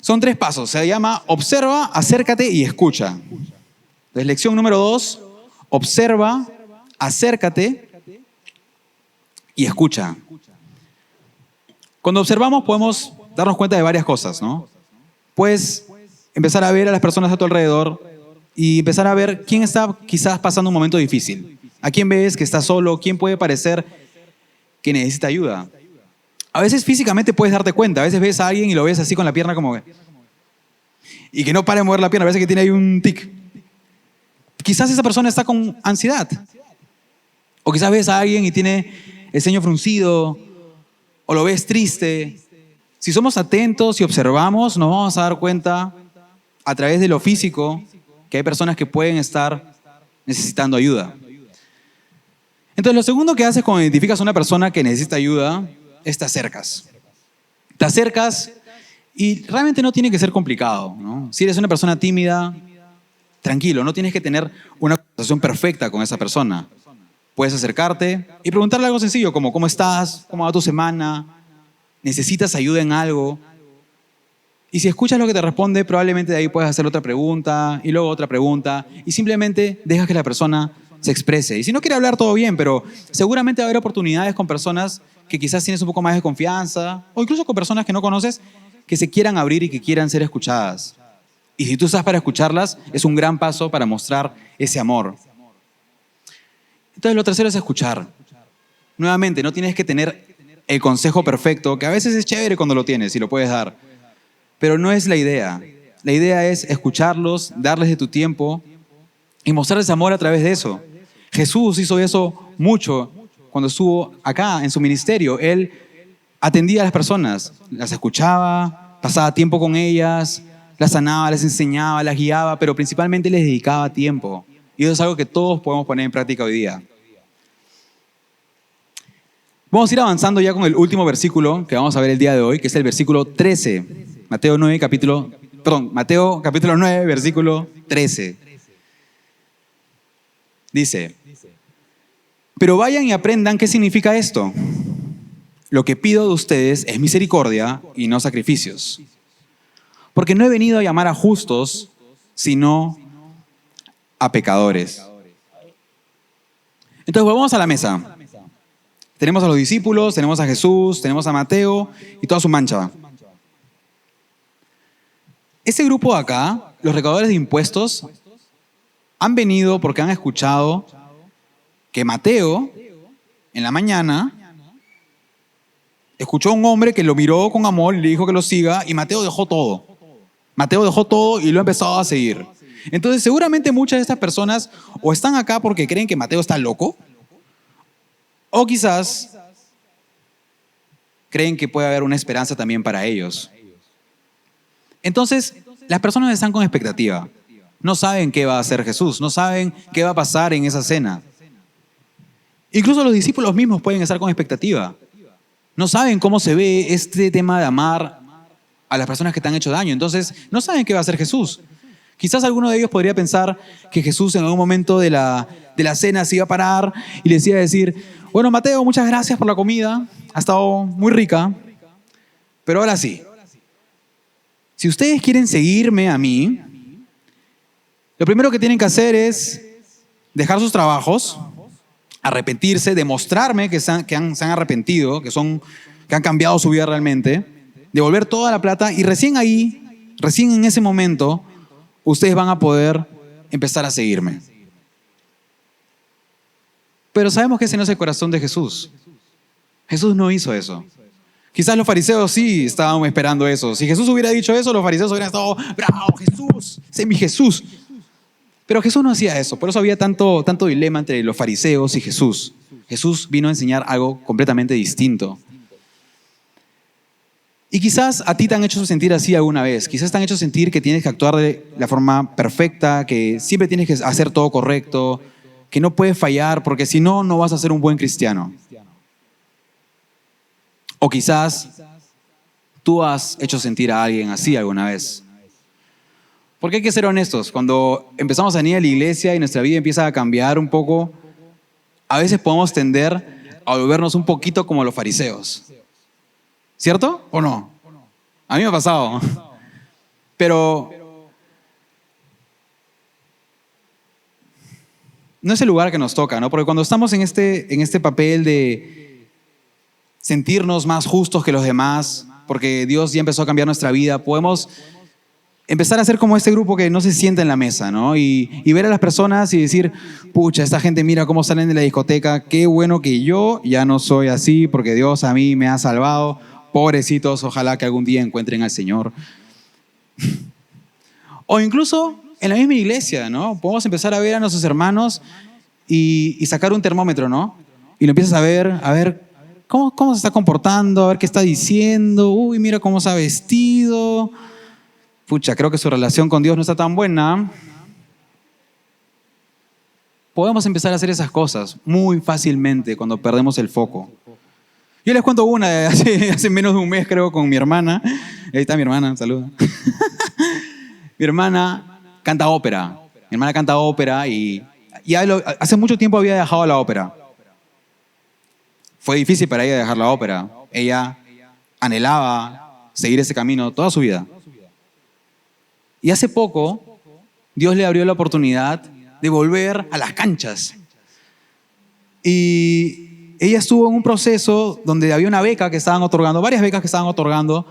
Son 3 pasos, se llama observa, acércate y escucha. Entonces, lección número 2, observa, acércate y escucha. Cuando observamos podemos darnos cuenta de varias cosas, ¿no? Puedes empezar a ver a las personas a tu alrededor y empezar a ver quién está quizás pasando un momento difícil. ¿A quién ves que está solo? ¿Quién puede parecer que necesita ayuda? A veces físicamente puedes darte cuenta. A veces ves a alguien y lo ves así con la pierna como... Y que no para de mover la pierna. A veces que tiene ahí un tic. Quizás esa persona está con ansiedad. O quizás ves a alguien y tiene el ceño fruncido. O lo ves triste. Si somos atentos y observamos, nos vamos a dar cuenta a través de lo físico que hay personas que pueden estar necesitando ayuda. Entonces, lo segundo que haces cuando identificas a una persona que necesita ayuda es te acercas. Te acercas y realmente no tiene que ser complicado, ¿no? Si eres una persona tímida, tranquilo, no tienes que tener una conversación perfecta con esa persona. Puedes acercarte y preguntarle algo sencillo como ¿cómo estás? ¿Cómo va tu semana? ¿Necesitas ayuda en algo? Y si escuchas lo que te responde, probablemente de ahí puedes hacer otra pregunta y luego otra pregunta y simplemente dejas que la persona se exprese. Y si no quiere hablar, todo bien, pero seguramente va a haber oportunidades con personas que quizás tienes un poco más de confianza o incluso con personas que no conoces que se quieran abrir y que quieran ser escuchadas. Y si tú estás para escucharlas, es un gran paso para mostrar ese amor. Entonces, lo tercero es escuchar. Nuevamente, no tienes que tener el consejo perfecto, que a veces es chévere cuando lo tienes y lo puedes dar. Pero no es la idea. La idea es escucharlos, darles de tu tiempo y mostrarles amor a través de eso. Jesús hizo eso mucho cuando estuvo acá en su ministerio. Él atendía a las personas, las escuchaba, pasaba tiempo con ellas, las sanaba, les enseñaba, las guiaba, pero principalmente les dedicaba tiempo. Y eso es algo que todos podemos poner en práctica hoy día. Vamos a ir avanzando ya con el último versículo que vamos a ver el día de hoy, que es el versículo 13. Mateo capítulo 9, versículo 13. Dice, pero vayan y aprendan qué significa esto. Lo que pido de ustedes es misericordia y no sacrificios. Porque no he venido a llamar a justos, sino a pecadores. Entonces volvamos a la mesa. Tenemos a los discípulos, tenemos a Jesús, tenemos a Mateo y toda su mancha. Ese grupo de acá, los recaudadores de impuestos, han venido porque han escuchado que Mateo, en la mañana, escuchó a un hombre que lo miró con amor y le dijo que lo siga, y Mateo dejó todo. Mateo dejó todo y lo ha empezado a seguir. Entonces, seguramente muchas de estas personas o están acá porque creen que Mateo está loco, o quizás creen que puede haber una esperanza también para ellos. Entonces, las personas están con expectativa. No saben qué va a hacer Jesús, no saben qué va a pasar en esa cena. Incluso los discípulos mismos pueden estar con expectativa. No saben cómo se ve este tema de amar a las personas que te han hecho daño. Entonces, no saben qué va a hacer Jesús. Quizás alguno de ellos podría pensar que Jesús en algún momento de la cena se iba a parar y les iba a decir, bueno, Mateo, muchas gracias por la comida, ha estado muy rica, pero ahora sí, si ustedes quieren seguirme a mí, lo primero que tienen que hacer es dejar sus trabajos, arrepentirse, demostrarme que se han arrepentido, que han cambiado su vida realmente, devolver toda la plata y recién ahí, recién en ese momento, ustedes van a poder empezar a seguirme. Pero sabemos que ese no es el corazón de Jesús. Jesús no hizo eso. Quizás los fariseos sí estaban esperando eso. Si Jesús hubiera dicho eso, los fariseos hubieran estado, bravo, Jesús, ese es mi Jesús. Pero Jesús no hacía eso. Por eso había tanto dilema entre los fariseos y Jesús. Jesús vino a enseñar algo completamente distinto. Y quizás a ti te han hecho sentir así alguna vez. Quizás te han hecho sentir que tienes que actuar de la forma perfecta, que siempre tienes que hacer todo correcto, que no puedes fallar porque si no, no vas a ser un buen cristiano. O quizás tú has hecho sentir a alguien así alguna vez. Porque hay que ser honestos. Cuando empezamos a venir a la iglesia y nuestra vida empieza a cambiar un poco, a veces podemos tender a volvernos un poquito como los fariseos. ¿Cierto o no? A mí me ha pasado. Pero no es el lugar que nos toca, ¿no? Porque cuando estamos en este papel de sentirnos más justos que los demás, porque Dios ya empezó a cambiar nuestra vida, podemos empezar a ser como este grupo que no se sienta en la mesa, ¿no? Y ver a las personas y decir, pucha, esta gente mira cómo salen de la discoteca, qué bueno que yo ya no soy así, porque Dios a mí me ha salvado. Pobrecitos, ojalá que algún día encuentren al Señor. O incluso en la misma iglesia, ¿no? Podemos empezar a ver a nuestros hermanos y sacar un termómetro, ¿no? Y lo empiezas a ver cómo se está comportando, a ver qué está diciendo. Uy, mira cómo se ha vestido. Pucha, creo que su relación con Dios no está tan buena. Podemos empezar a hacer esas cosas muy fácilmente cuando perdemos el foco. Yo les cuento una de hace menos de un mes, creo, con mi hermana. Ahí está mi hermana, saluda. Mi hermana canta ópera. Mi hermana canta ópera y hace mucho tiempo había dejado la ópera. Fue difícil para ella dejar la ópera. Ella anhelaba seguir ese camino toda su vida. Y hace poco, Dios le abrió la oportunidad de volver a las canchas. Y ella estuvo en un proceso donde había una beca que estaban otorgando, varias becas que estaban otorgando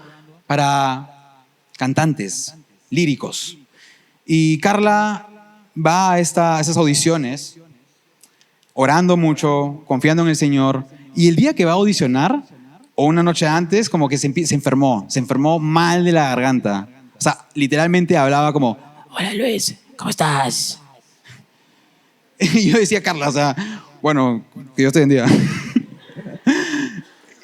para cantantes líricos. Y Carla va a esas audiciones orando mucho, confiando en el Señor. Y el día que va a audicionar, o una noche antes, como que se enfermó mal de la garganta. O sea, literalmente hablaba como, hola Luis, ¿cómo estás? Y yo decía, Carla, o sea, bueno, que Dios te bendiga.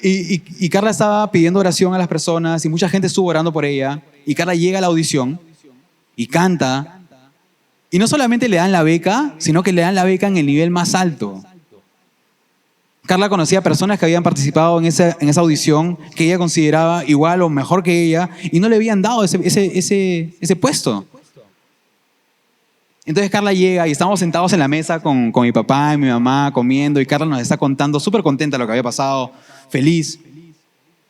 Y Carla estaba pidiendo oración a las personas y mucha gente estuvo orando por ella. Y Carla llega a la audición y canta. Y no solamente le dan la beca, sino que le dan la beca en el nivel más alto. Carla conocía personas que habían participado en esa audición que ella consideraba igual o mejor que ella y no le habían dado ese puesto. Entonces Carla llega y estamos sentados en la mesa con mi papá y mi mamá comiendo y Carla nos está contando súper contenta lo que había pasado, feliz,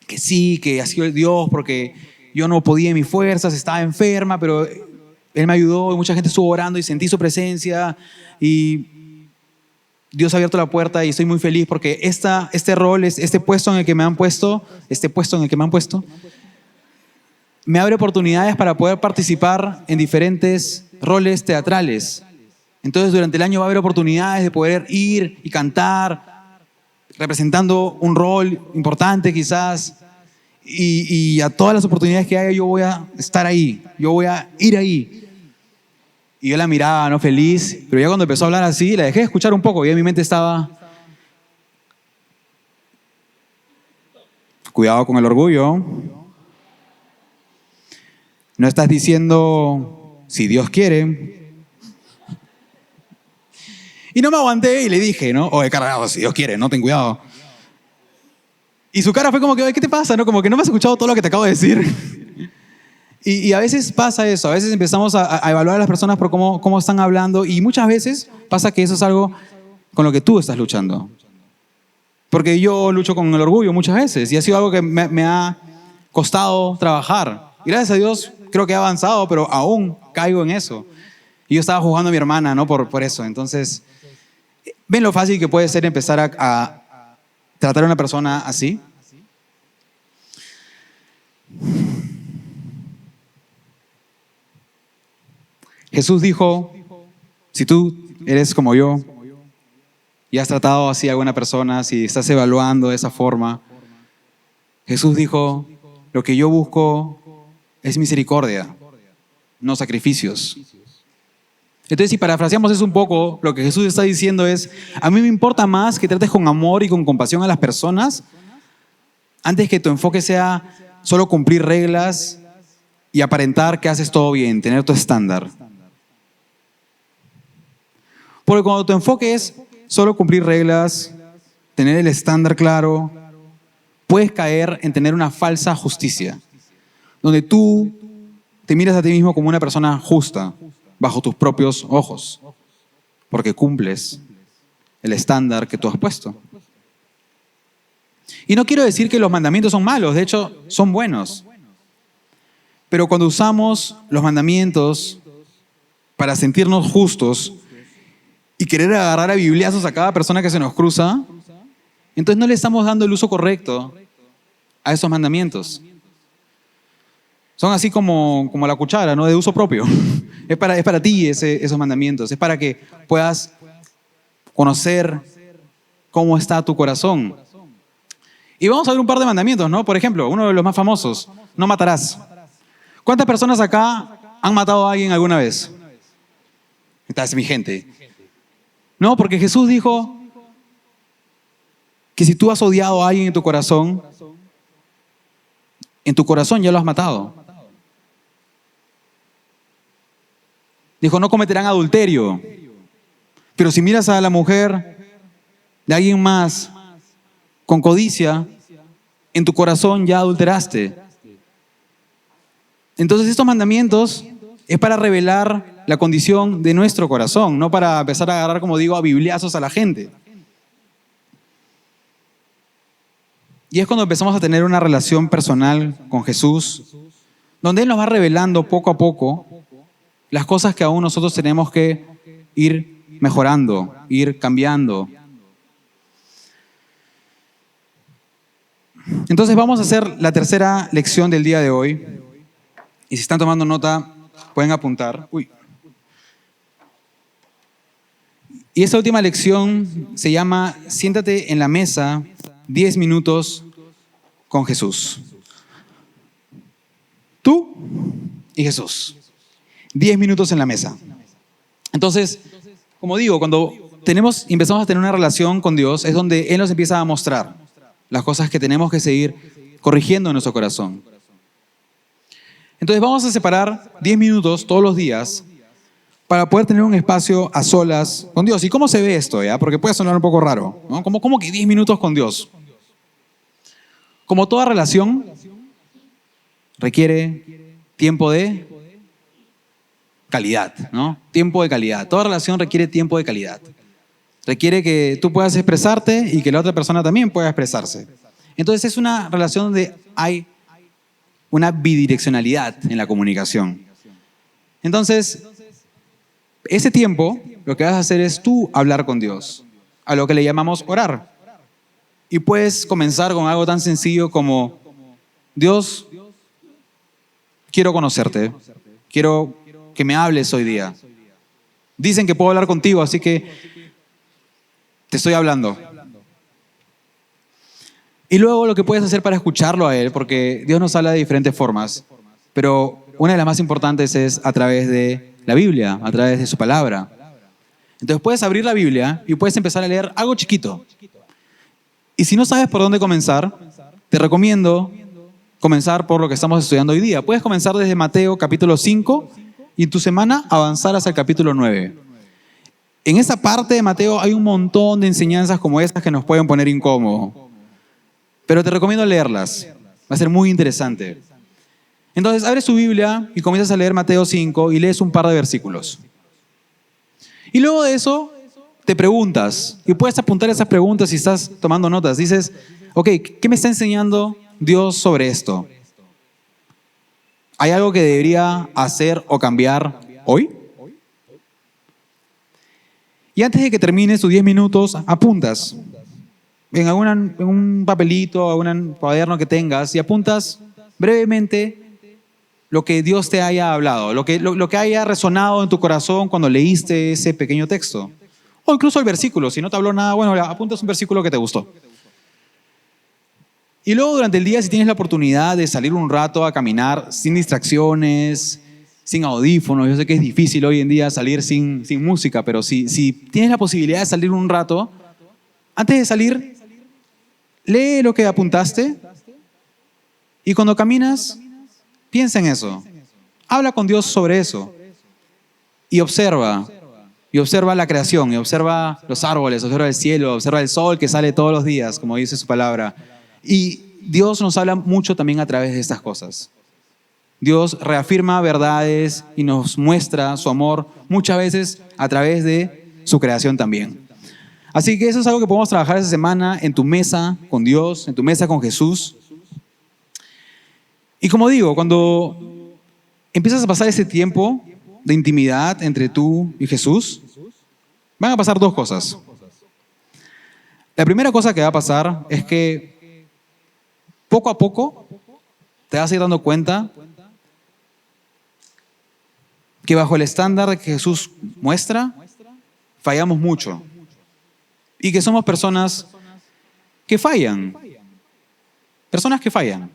que sí, que ha sido el Dios porque yo no podía en mis fuerzas, estaba enferma, pero Él me ayudó y mucha gente estuvo orando y sentí su presencia y Dios ha abierto la puerta y estoy muy feliz porque este rol, este puesto en el que me han puesto, me abre oportunidades para poder participar en diferentes roles teatrales. Entonces, durante el año va a haber oportunidades de poder ir y cantar, representando un rol importante quizás, y a todas las oportunidades que haya yo voy a estar ahí, yo voy a ir ahí. Y yo la miraba, ¿no? Feliz, pero ya cuando empezó a hablar así, la dejé de escuchar un poco y en mi mente estaba, cuidado con el orgullo. No estás diciendo, si Dios quiere. Y no me aguanté y le dije, ¿no? Oye, cargado, si Dios quiere, no ten cuidado. Y su cara fue como que, oye, ¿qué te pasa? ¿No? Como que no me has escuchado todo lo que te acabo de decir. Y a veces pasa eso, a veces empezamos a evaluar a las personas por cómo están hablando y muchas veces pasa que eso es algo con lo que tú estás luchando. Porque yo lucho con el orgullo muchas veces y ha sido algo que me ha costado trabajar. Y gracias a Dios creo que he avanzado, pero aún caigo en eso. Y yo estaba juzgando a mi hermana, ¿no? Por eso. Entonces, ¿ven lo fácil que puede ser empezar a tratar a una persona así? Jesús dijo, si tú eres como yo y has tratado así a alguna persona, si estás evaluando de esa forma, Jesús dijo, lo que yo busco es misericordia, no sacrificios. Entonces, si parafraseamos eso un poco, lo que Jesús está diciendo es, a mí me importa más que trates con amor y con compasión a las personas, antes que tu enfoque sea solo cumplir reglas y aparentar que haces todo bien, tener tu estándar. Porque cuando tu enfoque es solo cumplir reglas, tener el estándar claro, puedes caer en tener una falsa justicia, donde tú te miras a ti mismo como una persona justa, bajo tus propios ojos, porque cumples el estándar que tú has puesto. Y no quiero decir que los mandamientos son malos, de hecho son buenos. Pero cuando usamos los mandamientos para sentirnos justos y querer agarrar a bibliazos a cada persona que se nos cruza, entonces no le estamos dando el uso correcto a esos mandamientos. Son así como la cuchara, ¿no? De uso propio. Es para ti esos mandamientos. Es para que puedas conocer cómo está tu corazón. Y vamos a ver un par de mandamientos, ¿no? Por ejemplo, uno de los más famosos, no matarás. ¿Cuántas personas acá han matado a alguien alguna vez? Esta es mi gente. No, porque Jesús dijo que si tú has odiado a alguien en tu corazón ya lo has matado. Dijo, no cometerán adulterio. Pero si miras a la mujer de alguien más con codicia, en tu corazón ya adulteraste. Entonces estos mandamientos es para revelar la condición de nuestro corazón, no para empezar a agarrar, como digo, a bibliazos a la gente. Y es cuando empezamos a tener una relación personal con Jesús, donde Él nos va revelando poco a poco las cosas que aún nosotros tenemos que ir mejorando, ir cambiando. Entonces vamos a hacer la tercera lección del día de hoy. Y si están tomando nota, pueden apuntar. Y esta última lección se llama Siéntate en la mesa 10 minutos con Jesús. Tú y Jesús. 10 minutos en la mesa. Entonces, como digo, cuando empezamos a tener una relación con Dios, es donde Él nos empieza a mostrar las cosas que tenemos que seguir corrigiendo en nuestro corazón. Entonces vamos a separar 10 minutos todos los días para poder tener un espacio a solas con Dios. ¿Y cómo se ve esto? ¿Ya? Porque puede sonar un poco raro, ¿no? ¿Cómo que 10 minutos con Dios? Como toda relación, requiere tiempo de calidad, ¿no? Tiempo de calidad. Toda relación requiere tiempo de calidad. Requiere que tú puedas expresarte y que la otra persona también pueda expresarse. Entonces es una relación donde hay una bidireccionalidad en la comunicación. Entonces, ese tiempo, lo que vas a hacer es tú hablar con Dios, a lo que le llamamos orar. Y puedes comenzar con algo tan sencillo como, Dios, quiero conocerte, quiero que me hables hoy día. Dicen que puedo hablar contigo, así que te estoy hablando. Y luego lo que puedes hacer para escucharlo a Él, porque Dios nos habla de diferentes formas, pero una de las más importantes es a través de la Biblia, a través de su palabra. Entonces puedes abrir la Biblia y puedes empezar a leer algo chiquito. Y si no sabes por dónde comenzar, te recomiendo comenzar por lo que estamos estudiando hoy día. Puedes comenzar desde Mateo capítulo 5 y en tu semana avanzar hasta el capítulo 9. En esa parte de Mateo hay un montón de enseñanzas como estas que nos pueden poner incómodos. Pero te recomiendo leerlas. Va a ser muy interesante. Entonces, abres tu Biblia y comienzas a leer Mateo 5 y lees un par de versículos. Y luego de eso, te preguntas. Y puedes apuntar esas preguntas si estás tomando notas. Dices, ok, ¿qué me está enseñando Dios sobre esto? ¿Hay algo que debería hacer o cambiar hoy? Y antes de que termines tus 10 minutos, apuntas en un papelito, en un cuaderno que tengas y apuntas brevemente lo que Dios te haya hablado, lo que haya resonado en tu corazón cuando leíste ese pequeño texto. O incluso el versículo, si no te habló nada, bueno, apuntas un versículo que te gustó. Y luego durante el día, si tienes la oportunidad de salir un rato a caminar sin distracciones, sin audífonos, yo sé que es difícil hoy en día salir sin música, pero si tienes la posibilidad de salir un rato, antes de salir, lee lo que apuntaste y cuando caminas, piensa en eso. Habla con Dios sobre eso y observa. Y observa la creación, y observa los árboles, observa el cielo, observa el sol que sale todos los días, como dice su palabra. Y Dios nos habla mucho también a través de estas cosas. Dios reafirma verdades y nos muestra su amor muchas veces a través de su creación también. Así que eso es algo que podemos trabajar esta semana en tu mesa con Dios, en tu mesa con Jesús. Y como digo, cuando empiezas a pasar ese tiempo de intimidad entre tú y Jesús, van a pasar dos cosas. La primera cosa que va a pasar es que poco a poco te vas a ir dando cuenta que bajo el estándar que Jesús muestra, fallamos mucho. Y que somos personas que fallan. Personas que fallan.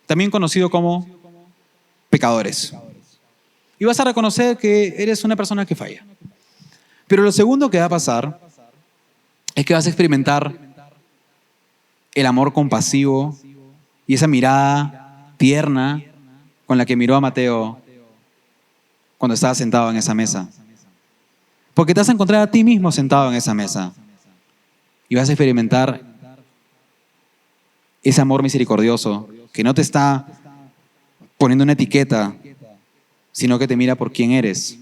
También conocido como pecadores. Y vas a reconocer que eres una persona que falla. Pero lo segundo que va a pasar es que vas a experimentar el amor compasivo y esa mirada tierna con la que miró a Mateo cuando estaba sentado en esa mesa. Porque te vas a encontrar a ti mismo sentado en esa mesa. Y vas a experimentar ese amor misericordioso que no te está poniendo una etiqueta, sino que te mira por quién eres.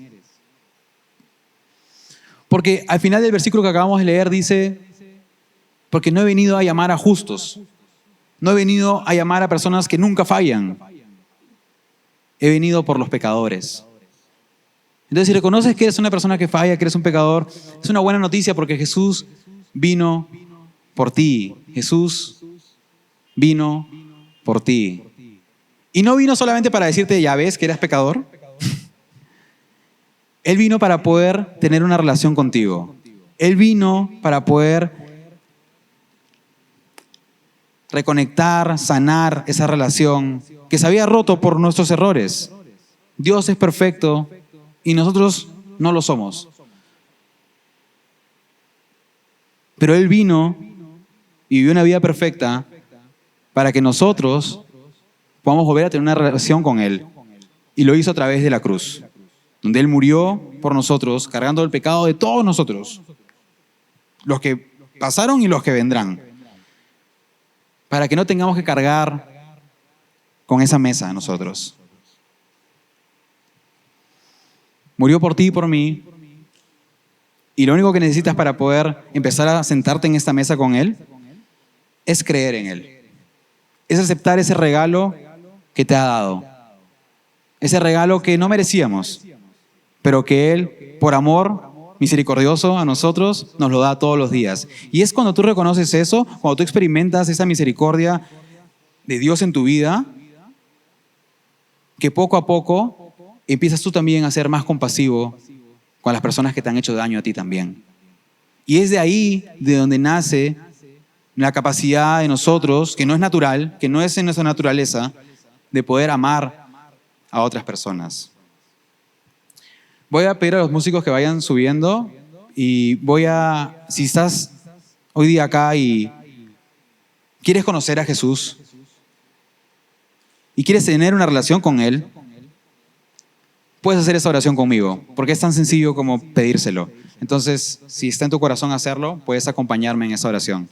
Porque al final del versículo que acabamos de leer dice, porque no he venido a llamar a justos, no he venido a llamar a personas que nunca fallan, he venido por los pecadores. Entonces, si reconoces que eres una persona que falla, que eres un pecador, es una buena noticia porque Jesús vino por ti. Jesús vino por ti. Y no vino solamente para decirte, ya ves que eras pecador. Él vino para poder tener una relación contigo. Él vino para poder reconectar, sanar esa relación que se había roto por nuestros errores. Dios es perfecto y nosotros no lo somos. Pero Él vino y vivió una vida perfecta para que nosotros podamos volver a tener una relación con Él. Y lo hizo a través de la cruz, donde Él murió por nosotros, cargando el pecado de todos nosotros, los que pasaron y los que vendrán, para que no tengamos que cargar con esa mesa nosotros. Murió por ti y por mí, y lo único que necesitas para poder empezar a sentarte en esta mesa con Él es creer en Él. Es aceptar ese regalo que te ha dado. Ese regalo que no merecíamos, pero que Él, por amor misericordioso a nosotros, nos lo da todos los días. Y es cuando tú reconoces eso, cuando tú experimentas esa misericordia de Dios en tu vida, que poco a poco empiezas tú también a ser más compasivo con las personas que te han hecho daño a ti también. Y es de ahí de donde nace la capacidad de nosotros, que no es natural, que no es en nuestra naturaleza, de poder amar a otras personas. Voy a pedir a los músicos que vayan subiendo y si estás hoy día acá y quieres conocer a Jesús y quieres tener una relación con Él, puedes hacer esa oración conmigo, porque es tan sencillo como pedírselo. Entonces, si está en tu corazón hacerlo, puedes acompañarme en esa oración.